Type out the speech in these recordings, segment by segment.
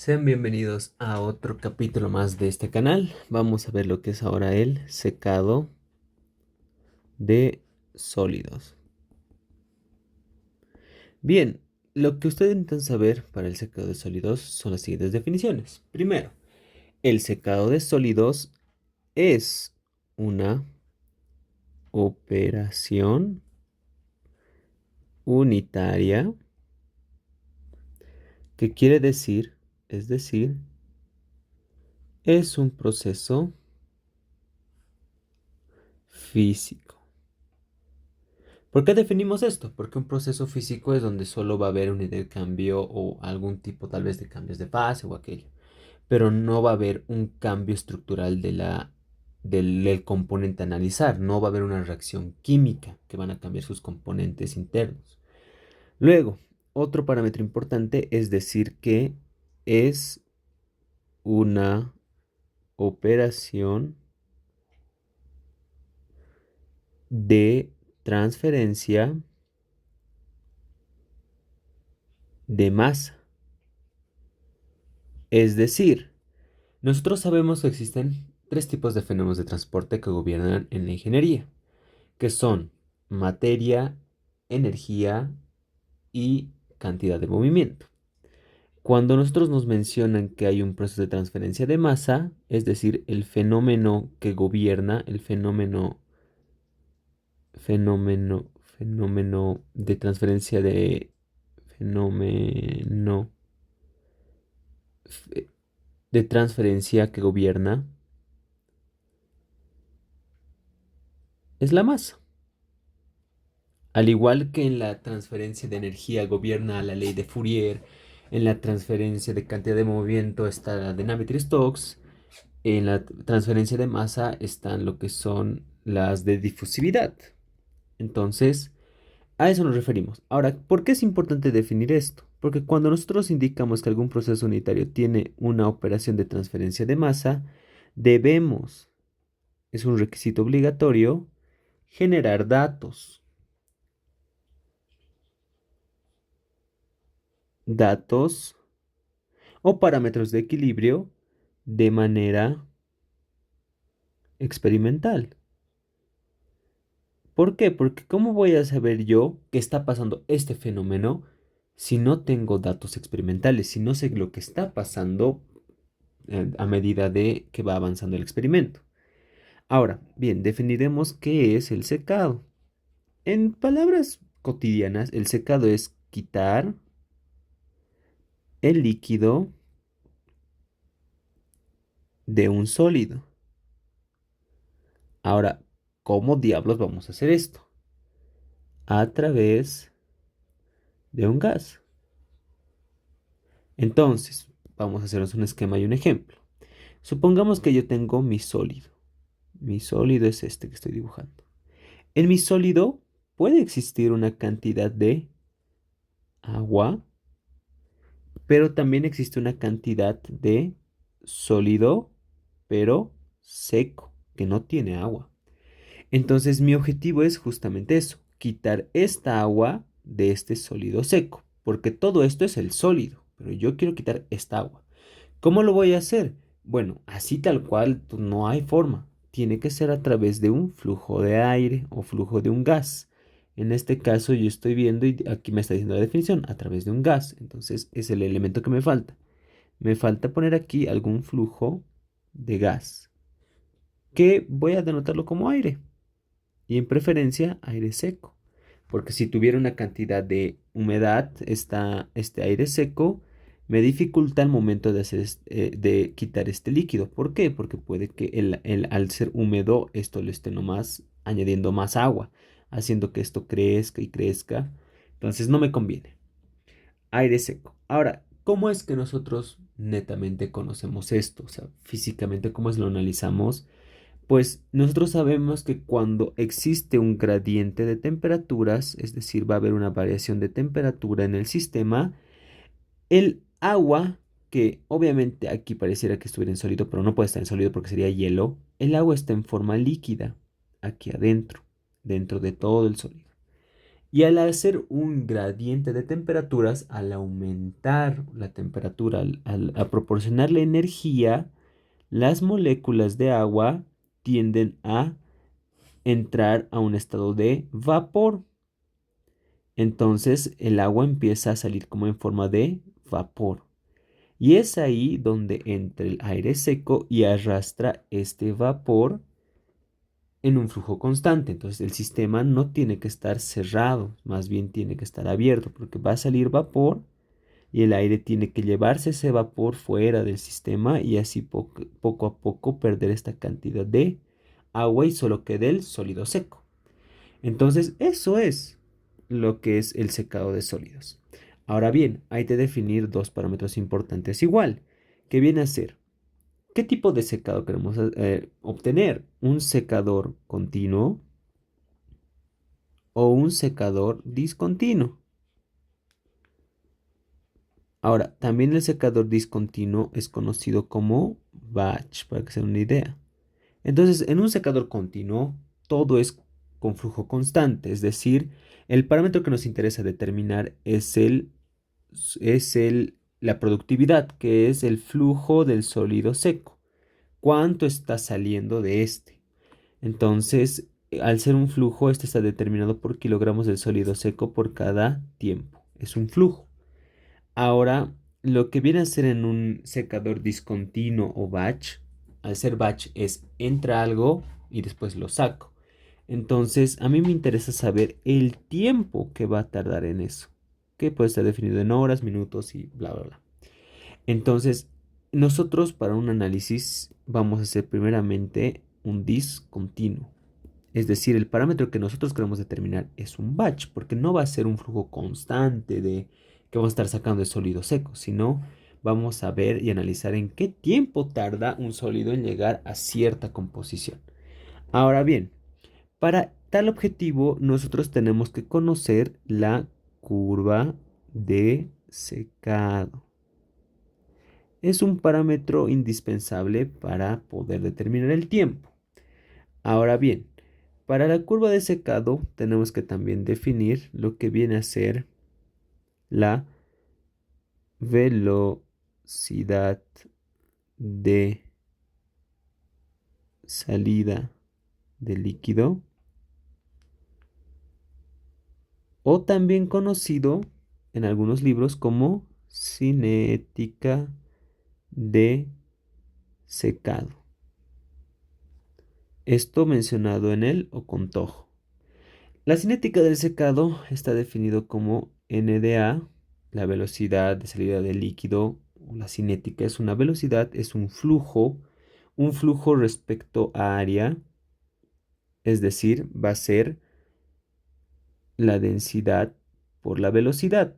Sean bienvenidos a otro capítulo más de este canal. Vamos a ver lo que es ahora el secado de sólidos. Bien, lo que ustedes intentan saber para el secado de sólidos son las siguientes definiciones. Primero, el secado de sólidos es una operación unitaria que quiere decir, es decir, es un proceso físico. ¿Por qué definimos esto? Porque un proceso físico es donde solo va a haber un intercambio o algún tipo tal vez de cambios de fase o aquello, pero no va a haber un cambio estructural del componente a analizar, no va a haber una reacción química que van a cambiar sus componentes internos. Luego, otro parámetro importante es decir que es una operación de transferencia de masa. Es decir, nosotros sabemos que existen tres tipos de fenómenos de transporte que gobiernan en la ingeniería, que son materia, energía y cantidad de movimiento. Cuando nosotros nos mencionan que hay un proceso de transferencia de masa, es decir, el fenómeno que gobierna, el fenómeno de transferencia fenómeno de transferencia que gobierna es la masa. Al igual que en la transferencia de energía gobierna la ley de Fourier, en la transferencia de cantidad de movimiento está la de Navier-Stokes, en la transferencia de masa están lo que son las de difusividad. Entonces, a eso nos referimos. Ahora, ¿por qué es importante definir esto? Porque cuando nosotros indicamos que algún proceso unitario tiene una operación de transferencia de masa, debemos, es un requisito obligatorio, generar datos o parámetros de equilibrio de manera experimental. ¿Por qué? Porque ¿cómo voy a saber yo que está pasando este fenómeno si no tengo datos experimentales, si no sé lo que está pasando a medida de que va avanzando el experimento? Ahora, bien, definiremos qué es el secado. En palabras cotidianas, el secado es quitar el líquido de un sólido. Ahora, ¿cómo diablos vamos a hacer esto? A través de un gas. Entonces, vamos a hacernos un esquema y un ejemplo. Supongamos que yo tengo mi sólido. Mi sólido es este que estoy dibujando. En mi sólido puede existir una cantidad de agua, pero también existe una cantidad de sólido, pero seco, que no tiene agua. Entonces, mi objetivo es justamente eso, quitar esta agua de este sólido seco, porque todo esto es el sólido, pero yo quiero quitar esta agua. ¿Cómo lo voy a hacer? Bueno, así tal cual pues, no hay forma. Tiene que ser a través de un flujo de aire o flujo de un gas. En este caso yo estoy viendo y aquí me está diciendo la definición, a través de un gas. Entonces es el elemento que me falta. Me falta poner aquí algún flujo de gas, que voy a denotarlo como aire y en preferencia aire seco. Porque si tuviera una cantidad de humedad, este aire seco me dificulta el momento de, de quitar este líquido. ¿Por qué? Porque puede que al ser húmedo esto le esté nomás añadiendo más agua, haciendo que esto crezca y crezca. Entonces no me conviene. Aire seco. Ahora, ¿cómo es que nosotros netamente conocemos esto? O sea, físicamente, ¿cómo es lo analizamos? Pues nosotros sabemos que cuando existe un gradiente de temperaturas, es decir, va a haber una variación de temperatura en el sistema, el agua, que obviamente aquí pareciera que estuviera en sólido, pero no puede estar en sólido porque sería hielo, el agua está en forma líquida, aquí adentro, dentro de todo el sólido. Y al hacer un gradiente de temperaturas, al aumentar la temperatura, a proporcionarle energía, las moléculas de agua tienden a entrar a un estado de vapor. Entonces el agua empieza a salir como en forma de vapor. Y es ahí donde entra el aire seco y arrastra este vapor en un flujo constante. Entonces el sistema no tiene que estar cerrado, más bien tiene que estar abierto porque va a salir vapor y el aire tiene que llevarse ese vapor fuera del sistema y así poco a poco perder esta cantidad de agua y solo quede el sólido seco. Entonces eso es lo que es el secado de sólidos. Ahora bien, hay que definir dos parámetros importantes igual, que viene a ser qué tipo de secado queremos obtener, un secador continuo o un secador discontinuo. Ahora, también el secador discontinuo es conocido como batch, para que se den una idea. Entonces, en un secador continuo, todo es con flujo constante, es decir, el parámetro que nos interesa determinar la productividad, que es el flujo del sólido seco. ¿Cuánto está saliendo de este? Entonces, al ser un flujo, este está determinado por kilogramos del sólido seco por cada tiempo. Es un flujo. Ahora, lo que viene a ser en un secador discontinuo o batch, al ser batch es entra algo y después lo saco. Entonces, a mí me interesa saber el tiempo que va a tardar en eso, que puede estar definido en horas, minutos y bla, bla, bla. Entonces, nosotros para un análisis vamos a hacer primeramente un discontinuo. Es decir, el parámetro que nosotros queremos determinar es un batch, porque no va a ser un flujo constante de que vamos a estar sacando de sólido seco, sino vamos a ver y analizar en qué tiempo tarda un sólido en llegar a cierta composición. Ahora bien, para tal objetivo nosotros tenemos que conocer la curva de secado. Es un parámetro indispensable para poder determinar el tiempo. Ahora bien, para la curva de secado tenemos que también definir lo que viene a ser la velocidad de salida del líquido o también conocido en algunos libros como cinética de secado. Esto mencionado en el Ocontojo. La cinética del secado está definido como NDA, la velocidad de salida del líquido, o la cinética es una velocidad, es un flujo respecto a área, es decir, va a ser la densidad por la velocidad,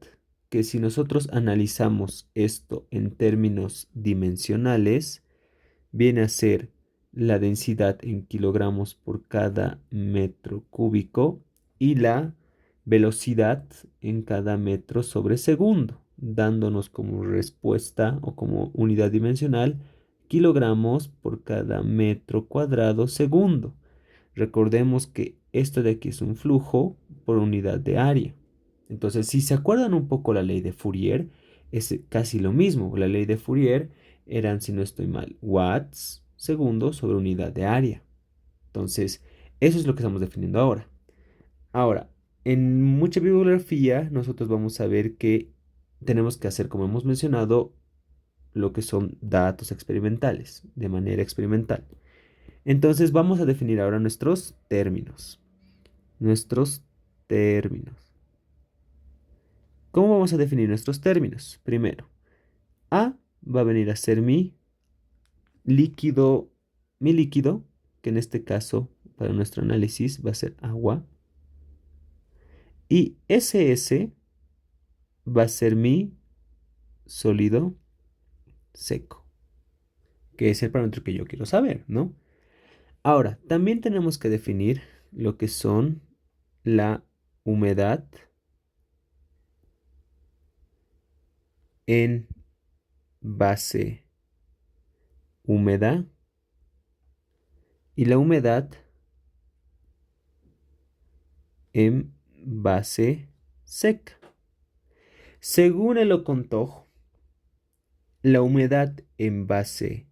que si nosotros analizamos esto en términos dimensionales, viene a ser la densidad en kilogramos por cada metro cúbico y la velocidad en cada metro sobre segundo, dándonos como respuesta o como unidad dimensional kilogramos por cada metro cuadrado segundo. Recordemos que esto de aquí es un flujo por unidad de área. Entonces, si se acuerdan un poco la ley de Fourier, es casi lo mismo. La ley de Fourier eran, si no estoy mal, watts segundo sobre unidad de área. Entonces, eso es lo que estamos definiendo ahora. Ahora, en mucha bibliografía, nosotros vamos a ver que tenemos que hacer, como hemos mencionado, lo que son datos experimentales, de manera experimental. Entonces, vamos a definir ahora nuestros términos. Nuestros términos. ¿Cómo vamos a definir nuestros términos? Primero, A va a venir a ser líquido, mi líquido, que en este caso, para nuestro análisis, va a ser agua. Y SS va a ser mi sólido seco, que es el parámetro que yo quiero saber, ¿no? Ahora, también tenemos que definir lo que son la humedad en base húmeda y la humedad en base seca. Según el Ocontojo, la humedad en base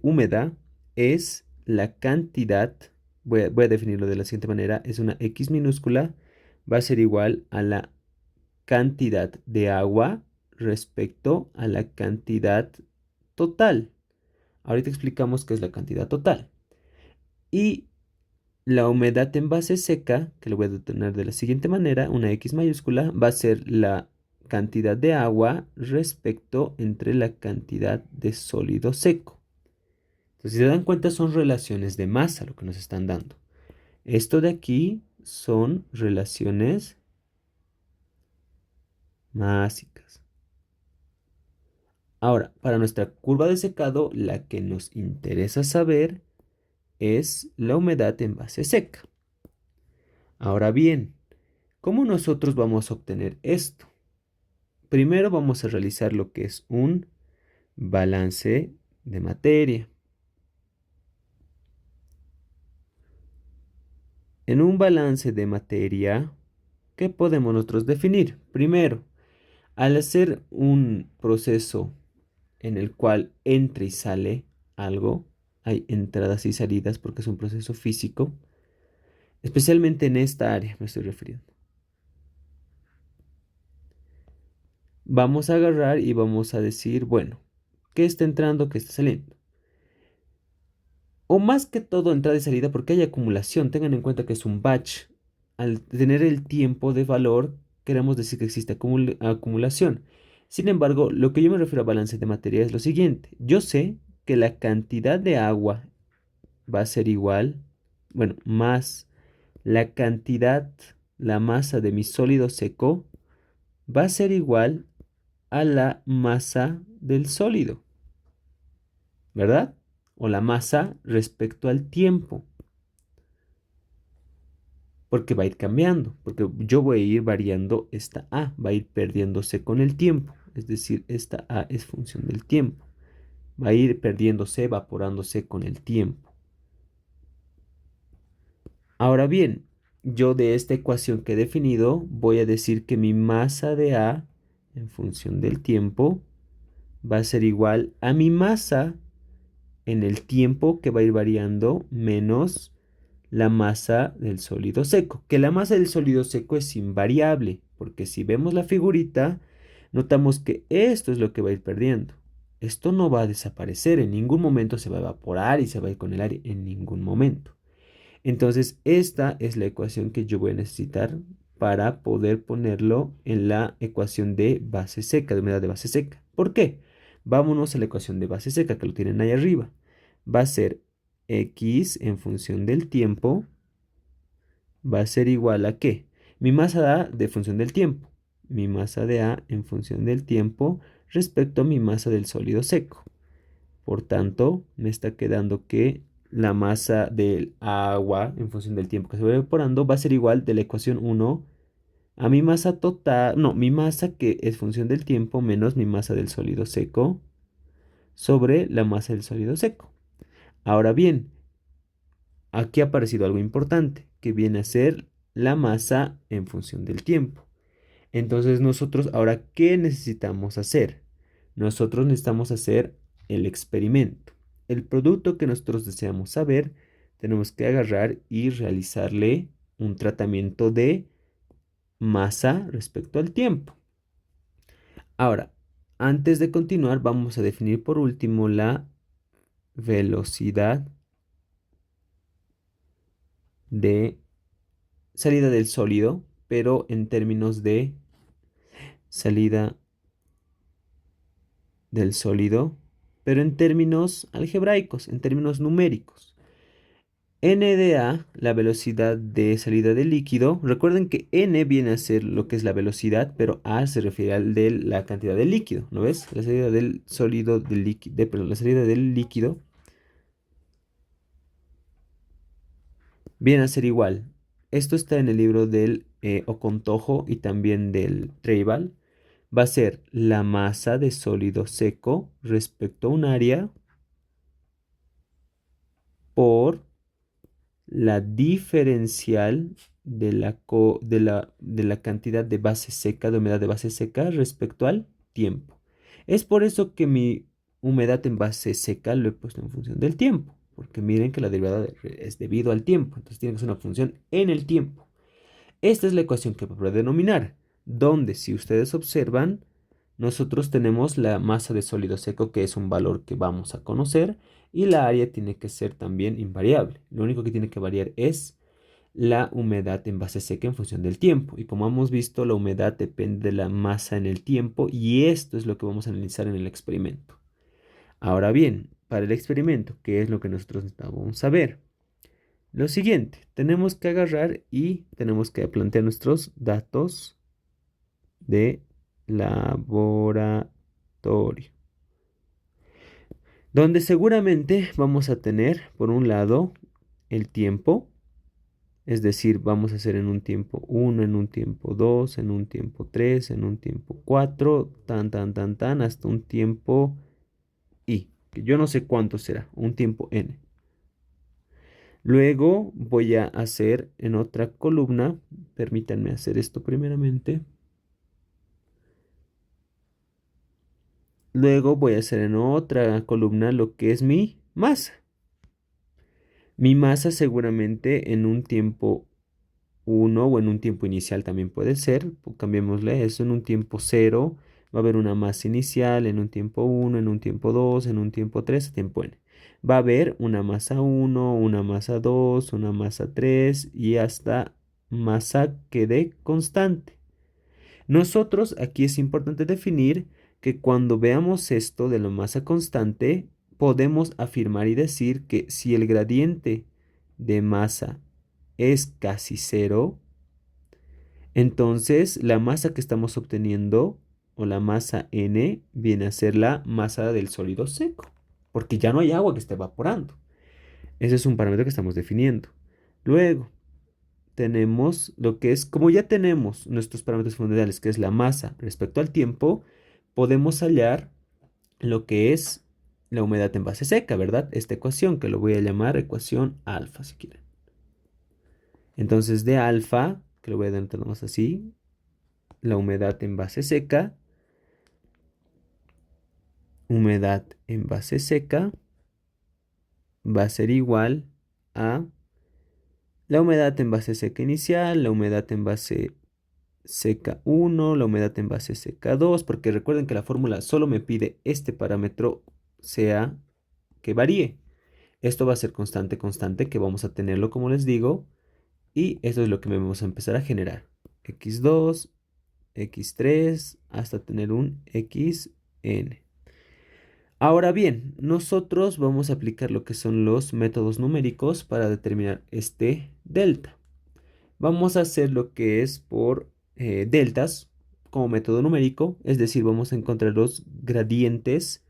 húmeda es la cantidad, voy a definirlo de la siguiente manera, es una X minúscula, va a ser igual a la cantidad de agua respecto a la cantidad total. Ahorita explicamos qué es la cantidad total. Y la humedad en base seca, que lo voy a determinar de la siguiente manera, una X mayúscula, va a ser la cantidad de agua respecto entre la cantidad de sólido seco. Entonces, si se dan cuenta, son relaciones de masa lo que nos están dando. Esto de aquí son relaciones másicas. Ahora, para nuestra curva de secado, la que nos interesa saber es la humedad en base seca. Ahora bien, ¿cómo nosotros vamos a obtener esto? Primero vamos a realizar lo que es un balance de materia. En un balance de materia, ¿qué podemos nosotros definir? Primero, al hacer un proceso en el cual entra y sale algo, hay entradas y salidas porque es un proceso físico, especialmente en esta área me estoy refiriendo. Vamos a agarrar y vamos a decir, bueno, ¿qué está entrando, qué está saliendo? O más que todo entrada y salida porque hay acumulación. Tengan en cuenta que es un batch. Al tener el tiempo de valor, queremos decir que existe acumulación. Sin embargo, lo que yo me refiero a balance de materia es lo siguiente. Yo sé que la cantidad de agua va a ser igual, bueno, más la cantidad, la masa de mi sólido seco va a ser igual a la masa del sólido, ¿verdad? O la masa respecto al tiempo, porque va a ir cambiando, porque yo voy a ir variando esta A, va a ir perdiéndose con el tiempo, es decir, esta A es función del tiempo, va a ir perdiéndose, evaporándose con el tiempo. Ahora bien, yo de esta ecuación que he definido voy a decir que mi masa de A en función del tiempo va a ser igual a mi masa en el tiempo que va a ir variando menos la masa del sólido seco. Que la masa del sólido seco es invariable, porque si vemos la figurita, notamos que esto es lo que va a ir perdiendo. Esto no va a desaparecer, en ningún momento se va a evaporar y se va a ir con el aire, en ningún momento. Entonces, esta es la ecuación que yo voy a necesitar para poder ponerlo en la ecuación de base seca, de humedad de base seca. ¿Por qué? Vámonos a la ecuación de base seca, que lo tienen ahí arriba. Va a ser x en función del tiempo, va a ser igual a ¿qué? Mi masa A de función del tiempo. Mi masa de A en función del tiempo respecto a mi masa del sólido seco. Por tanto, me está quedando que la masa del agua en función del tiempo que se va evaporando va a ser igual de la ecuación 1 a mi masa total, no, mi masa que es función del tiempo menos mi masa del sólido seco sobre la masa del sólido seco. Ahora bien, aquí ha aparecido algo importante que viene a ser la masa en función del tiempo. Entonces nosotros ahora, ¿qué necesitamos hacer? Nosotros necesitamos hacer el experimento. El producto que nosotros deseamos saber, tenemos que agarrar y realizarle un tratamiento de masa respecto al tiempo. Ahora, antes de continuar, vamos a definir por último la velocidad de salida del sólido, pero en términos de salida del sólido, pero en términos algebraicos, en términos numéricos. N de A, la velocidad de salida del líquido. Recuerden que N viene a ser lo que es la velocidad, pero A se refiere a la cantidad de líquido, ¿no ves? La salida del sólido, del líquido, perdón, la salida del líquido viene a ser igual. Esto está en el libro del Ocontojo y también del Treibal. Va a ser la masa de sólido seco respecto a un área por la diferencial de la cantidad de base seca, de humedad de base seca respecto al tiempo. Es por eso que mi humedad en base seca lo he puesto en función del tiempo, porque miren que la derivada es debido al tiempo, entonces tiene que ser una función en el tiempo. Esta es la ecuación que voy a denominar, donde si ustedes observan, nosotros tenemos la masa de sólido seco, que es un valor que vamos a conocer, y la área tiene que ser también invariable. Lo único que tiene que variar es la humedad en base seca en función del tiempo. Y como hemos visto, la humedad depende de la masa en el tiempo, y esto es lo que vamos a analizar en el experimento. Ahora bien, para el experimento, ¿qué es lo que nosotros necesitamos saber? Lo siguiente, tenemos que agarrar y tenemos que plantear nuestros datos de laboratorio, donde seguramente vamos a tener, por un lado, el tiempo, es decir, vamos a hacer en un tiempo 1, en un tiempo 2, en un tiempo 3, en un tiempo 4, tan, hasta un tiempo i, que yo no sé cuánto será, un tiempo n. Luego voy a hacer en otra columna, permítanme hacer esto primeramente. Luego voy a hacer en otra columna lo que es mi masa. Mi masa seguramente en un tiempo 1 o en un tiempo inicial también puede ser. Cambiémosle eso en un tiempo 0. Va a haber una masa inicial en un tiempo 1, en un tiempo 2, en un tiempo 3, tiempo n. Va a haber una masa 1, una masa 2, una masa 3 y hasta masa que dé constante. Nosotros aquí es importante definir que cuando veamos esto de la masa constante, podemos afirmar y decir que si el gradiente de masa es casi cero, entonces la masa que estamos obteniendo o la masa n viene a ser la masa del sólido seco, porque ya no hay agua que esté evaporando. Ese es un parámetro que estamos definiendo. Luego, tenemos lo que es, como ya tenemos nuestros parámetros fundamentales, que es la masa respecto al tiempo, podemos hallar lo que es la humedad en base seca, ¿verdad? Esta ecuación, que lo voy a llamar ecuación alfa, si quieren. Entonces, de alfa, que lo voy a denotar más así, la humedad en base seca va a ser igual a la humedad en base seca inicial, la humedad en base seca 1, la humedad en base seca 2, porque recuerden que la fórmula solo me pide este parámetro sea que varíe. Esto va a ser constante, constante, que vamos a tenerlo como les digo, y esto es lo que vamos a empezar a generar. X2, X3, hasta tener un Xn. Ahora bien, nosotros vamos a aplicar lo que son los métodos numéricos para determinar este delta. Vamos a hacer lo que es por deltas como método numérico, es decir, vamos a encontrar los gradientes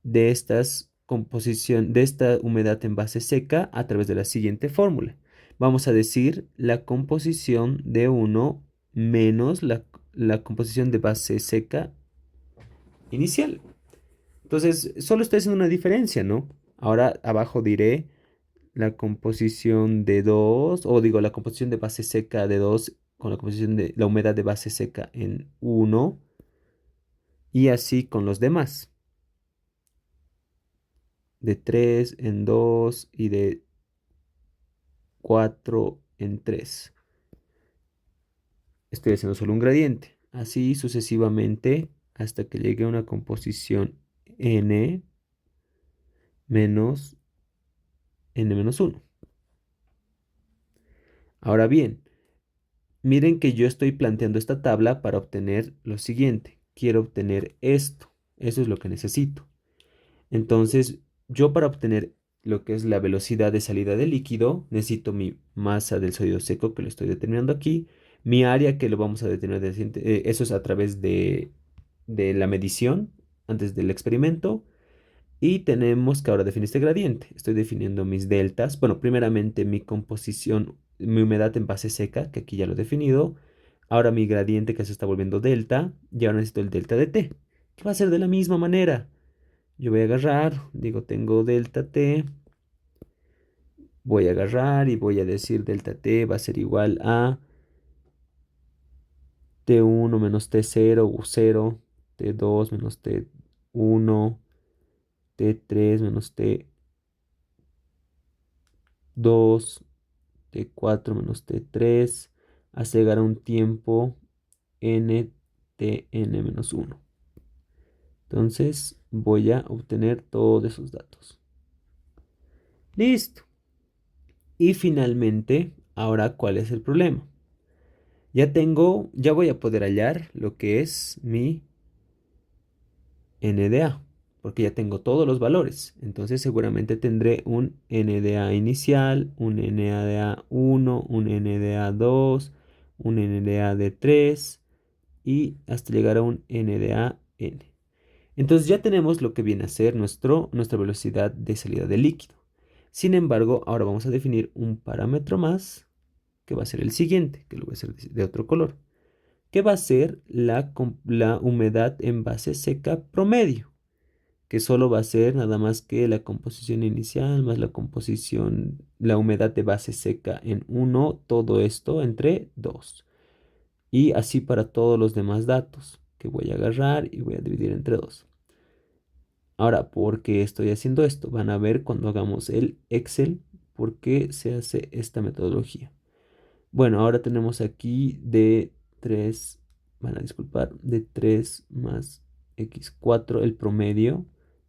de de esta humedad en base seca a través de la siguiente fórmula. Vamos a decir la composición de 1 menos la composición de base seca inicial. Entonces, solo estoy haciendo una diferencia, ¿no? Ahora abajo diré la composición de 2, o digo, la composición de base seca de 2 con la composición de la humedad de base seca en 1, y así con los demás, de 3 en 2 y de 4 en 3. Estoy haciendo solo un gradiente, así sucesivamente hasta que llegue a una composición n menos n-1. Ahora bien, miren que yo estoy planteando esta tabla para obtener lo siguiente. Quiero obtener esto. Eso es lo que necesito. Entonces, yo para obtener lo que es la velocidad de salida del líquido, necesito mi masa del sólido seco, que lo estoy determinando aquí, mi área, que lo vamos a determinar, eso es a través de la medición antes del experimento, y tenemos que ahora definir este gradiente. Estoy definiendo mis deltas. Bueno, primeramente mi composición, mi humedad en base seca, que aquí ya lo he definido. Ahora mi gradiente, que se está volviendo delta. Y ahora necesito el delta de t, que va a ser de la misma manera. Yo voy a agarrar, digo, tengo delta t Voy a agarrar y voy a decir delta T va a ser igual a T1 menos T0 o 0, T2 menos T1, T3 menos T2, T4 menos T3, hasta llegar a un tiempo NTN menos 1. Entonces voy a obtener todos esos datos. Listo. Y finalmente, ahora, ¿cuál es el problema? Ya voy a poder hallar lo que es mi NDA, porque ya tengo todos los valores. Entonces seguramente tendré un NDA inicial, un NDA 1, un NDA 2, un NDA de 3 y hasta llegar a un NDA N. Entonces ya tenemos lo que viene a ser nuestra velocidad de salida de líquido. Sin embargo, ahora vamos a definir un parámetro más, que va a ser el siguiente, que lo voy a hacer de otro color, que va a ser la humedad en base seca promedio, que solo va a ser nada más que la composición inicial más la humedad de base seca en 1, todo esto entre 2. Y así para todos los demás datos, que voy a agarrar y voy a dividir entre 2. Ahora, ¿por qué estoy haciendo esto? Van a ver cuando hagamos el Excel por qué se hace esta metodología. Bueno, ahora tenemos aquí de 3, van a disculpar, de 3 más x4 el promedio.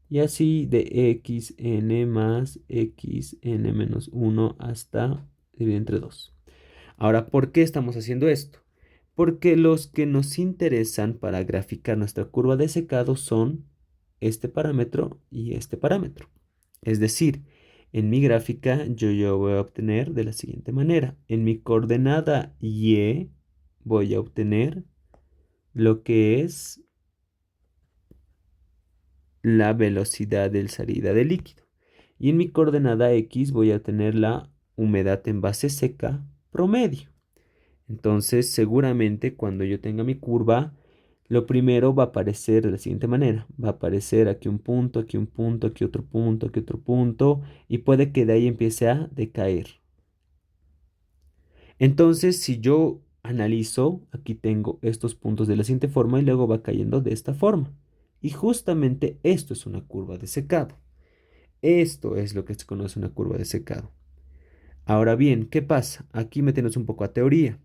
Y así de xn más xn menos 1 hasta dividir entre 2. Ahora, ¿por qué estamos haciendo esto? Porque los que nos interesan para graficar nuestra curva de secado son este parámetro y este parámetro. Es decir, en mi gráfica yo voy a obtener de la siguiente manera. En mi coordenada Y voy a obtener lo que es la velocidad de salida del líquido. Y en mi coordenada X voy a tener la humedad en base seca promedio. Entonces, seguramente cuando yo tenga mi curva, lo primero va a aparecer de la siguiente manera. Va a aparecer aquí un punto, aquí un punto, aquí otro punto, aquí otro punto, y puede que de ahí empiece a decaer. Entonces, si yo analizo, aquí tengo estos puntos de la siguiente forma y luego va cayendo de esta forma. Y justamente esto es una curva de secado. Esto es lo que se conoce una curva de secado. Ahora bien, ¿qué pasa? Aquí metemos un poco a teoría.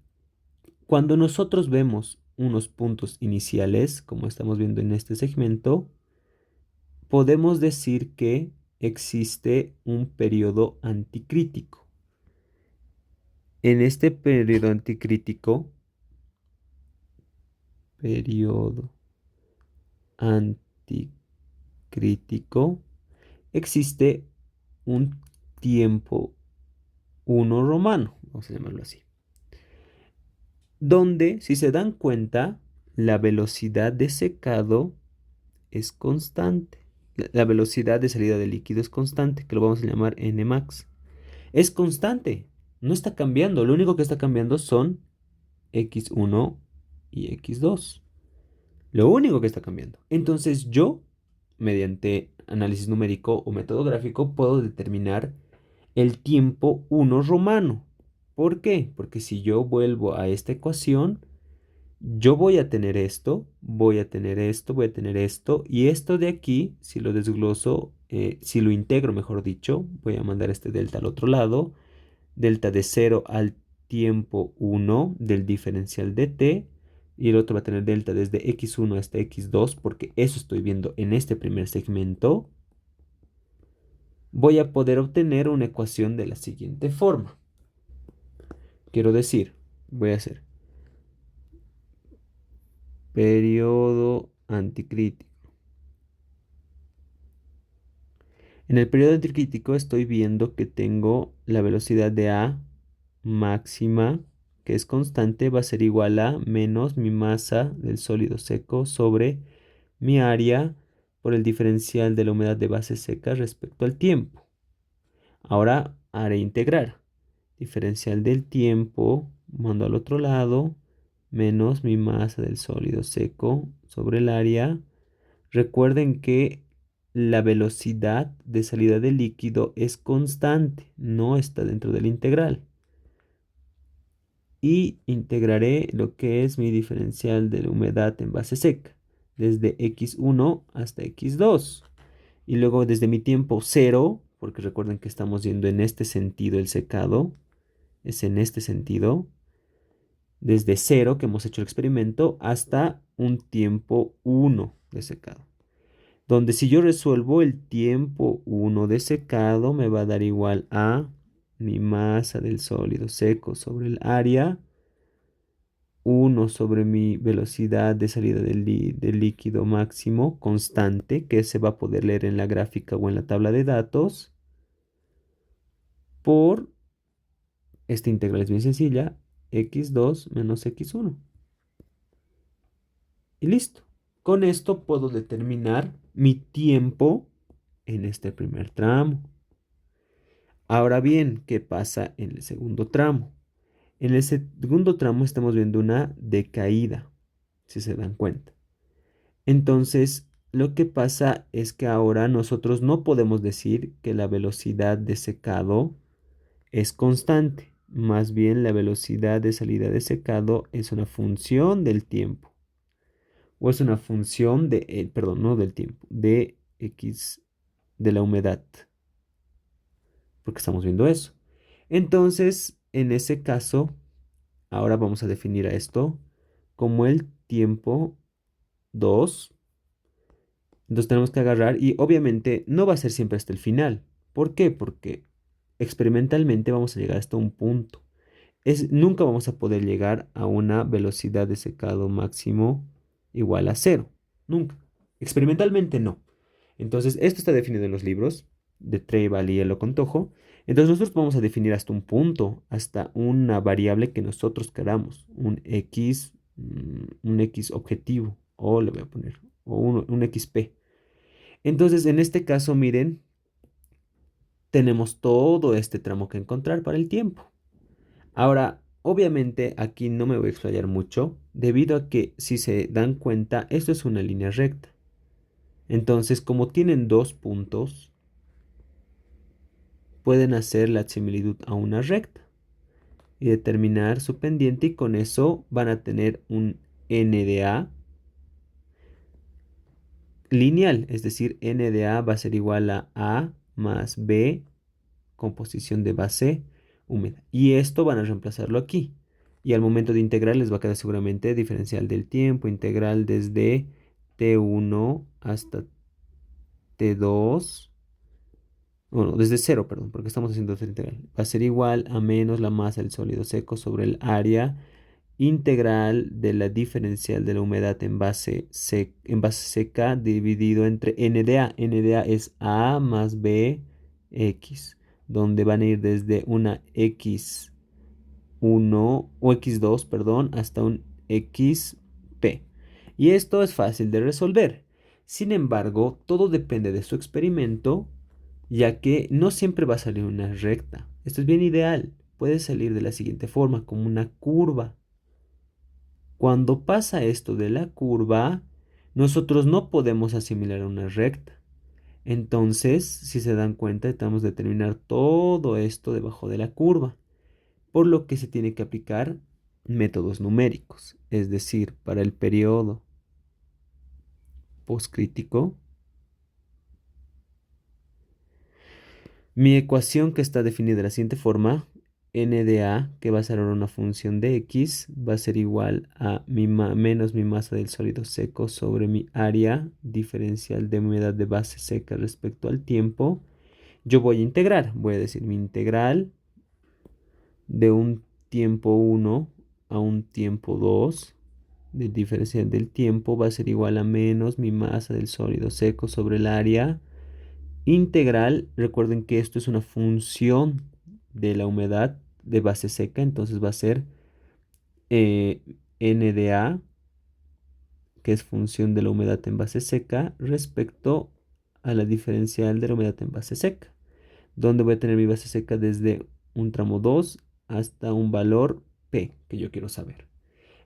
Cuando nosotros vemos unos puntos iniciales, como estamos viendo en este segmento, podemos decir que existe un periodo anticrítico. En este periodo anticrítico, existe un tiempo 1 romano, vamos a llamarlo así, donde, si se dan cuenta, la velocidad de secado es constante. La velocidad de salida del líquido es constante, que lo vamos a llamar Nmax. Es constante, no está cambiando. Lo único que está cambiando son x1 y x2. Lo único que está cambiando. Entonces yo, mediante análisis numérico o método gráfico, puedo determinar el tiempo 1 romano. ¿Por qué? Porque si yo vuelvo a esta ecuación, yo voy a tener esto, voy a tener esto, voy a tener esto, y esto de aquí, si lo desgloso, si lo integro, mejor dicho, voy a mandar este delta al otro lado, delta de 0 al tiempo 1 del diferencial de t, y el otro va a tener delta desde x1 hasta x2, porque eso estoy viendo en este primer segmento, voy a poder obtener una ecuación de la siguiente forma. Quiero decir, voy a hacer periodo anticrítico. En el periodo anticrítico estoy viendo que tengo la velocidad de A máxima, que es constante, va a ser igual a menos mi masa del sólido seco sobre mi área por el diferencial de la humedad de base seca respecto al tiempo. Ahora haré integrar. Diferencial del tiempo, mando al otro lado, menos mi masa del sólido seco sobre el área. Recuerden que la velocidad de salida del líquido es constante, no está dentro del integral. Y integraré lo que es mi diferencial de la humedad en base seca, desde x1 hasta x2. Y luego desde mi tiempo cero, porque recuerden que estamos yendo en este sentido el secado, es en este sentido, desde cero que hemos hecho el experimento hasta un tiempo 1 de secado. Donde si yo resuelvo el tiempo 1 de secado me va a dar igual a mi masa del sólido seco sobre el área, 1 sobre mi velocidad de salida del líquido máximo constante, que se va a poder leer en la gráfica o en la tabla de datos, por, esta integral es bien sencilla, x2 menos x1. Y listo. Con esto puedo determinar mi tiempo en este primer tramo. Ahora bien, ¿qué pasa en el segundo tramo? En el segundo tramo estamos viendo una decaída, si se dan cuenta. Entonces, lo que pasa es que ahora nosotros no podemos decir que la velocidad de secado es constante. Más bien, la velocidad de salida de secado es una función del tiempo. O es una función de, perdón, no del tiempo, de X, de la humedad. Porque estamos viendo eso. Entonces, en ese caso, ahora vamos a definir a esto como el tiempo 2. Entonces tenemos que agarrar y obviamente no va a ser siempre hasta el final. ¿Por qué? Porque experimentalmente vamos a llegar hasta un punto. Nunca vamos a poder llegar a una velocidad de secado máximo igual a cero. Nunca. Experimentalmente no. Entonces esto está definido en los libros de Treibal y Elo Contojo. Entonces nosotros vamos a definir hasta un punto, hasta una variable que nosotros queramos. Un X objetivo. O le voy a poner. O un XP. Entonces, en este caso, miren, tenemos todo este tramo que encontrar para el tiempo. Ahora, obviamente aquí no me voy a explayar mucho, debido a que si se dan cuenta, esto es una línea recta. Entonces, como tienen dos puntos, pueden hacer la similitud a una recta y determinar su pendiente, y con eso van a tener un n de a lineal, es decir, n de a va a ser igual a más b composición de base húmeda. Y esto van a reemplazarlo aquí. Y al momento de integrar les va a quedar seguramente diferencial del tiempo, integral desde T1 hasta T2. Bueno, desde cero, perdón, porque estamos haciendo esta integral. Va a ser igual a menos la masa del sólido seco sobre el área integral de la diferencial de la humedad en base seca dividido entre n de a. N de a es a más b x, donde van a ir desde una x1 o x2, perdón, hasta un xp. Y esto es fácil de resolver. Sin embargo, todo depende de su experimento, ya que no siempre va a salir una recta. Esto es bien ideal. Puede salir de la siguiente forma, como una curva. Cuando pasa esto de la curva, nosotros no podemos asimilar a una recta. Entonces, si se dan cuenta, estamos de determinar todo esto debajo de la curva, por lo que se tiene que aplicar métodos numéricos, es decir, para el periodo postcrítico, mi ecuación que está definida de la siguiente forma, n de a, que va a ser ahora una función de x, va a ser igual a menos mi masa del sólido seco sobre mi área diferencial de humedad de base seca respecto al tiempo. Yo voy a integrar, voy a decir mi integral de un tiempo 1 a un tiempo 2 del diferencial del tiempo va a ser igual a menos mi masa del sólido seco sobre el área integral. Recuerden que esto es una función de la humedad de base seca, entonces va a ser n de a, que es función de la humedad en base seca, respecto a la diferencial de la humedad en base seca, donde voy a tener mi base seca desde un tramo 2 hasta un valor P que yo quiero saber.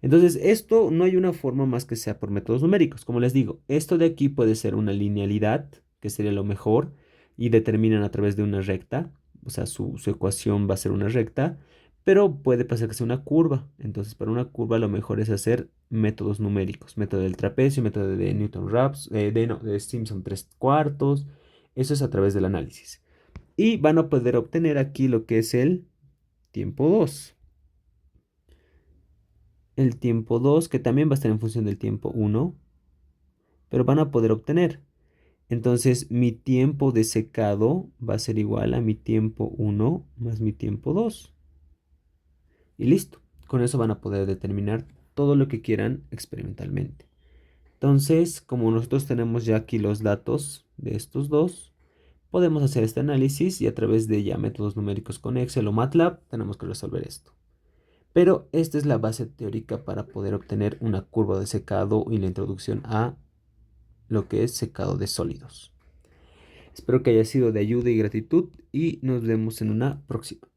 Entonces, esto no hay una forma más que sea por métodos numéricos. Como les digo, esto de aquí puede ser una linealidad, que sería lo mejor, y determinan a través de una recta, o sea, su ecuación va a ser una recta, pero puede pasar que sea una curva. Entonces, para una curva lo mejor es hacer métodos numéricos, método del trapecio, método de Newton-Raphs, no, de Simpson tres cuartos, eso es a través del análisis. Y van a poder obtener aquí lo que es el tiempo 2. El tiempo 2 que también va a estar en función del tiempo uno, pero van a poder obtener. Entonces, mi tiempo de secado va a ser igual a mi tiempo uno más mi tiempo 2. Y listo. Con eso van a poder determinar todo lo que quieran experimentalmente. Entonces, como nosotros tenemos ya aquí los datos de estos dos, podemos hacer este análisis y a través de ya métodos numéricos con Excel o MATLAB tenemos que resolver esto. Pero esta es la base teórica para poder obtener una curva de secado y la introducción a lo que es secado de sólidos. Espero que haya sido de ayuda y gratitud y nos vemos en una próxima.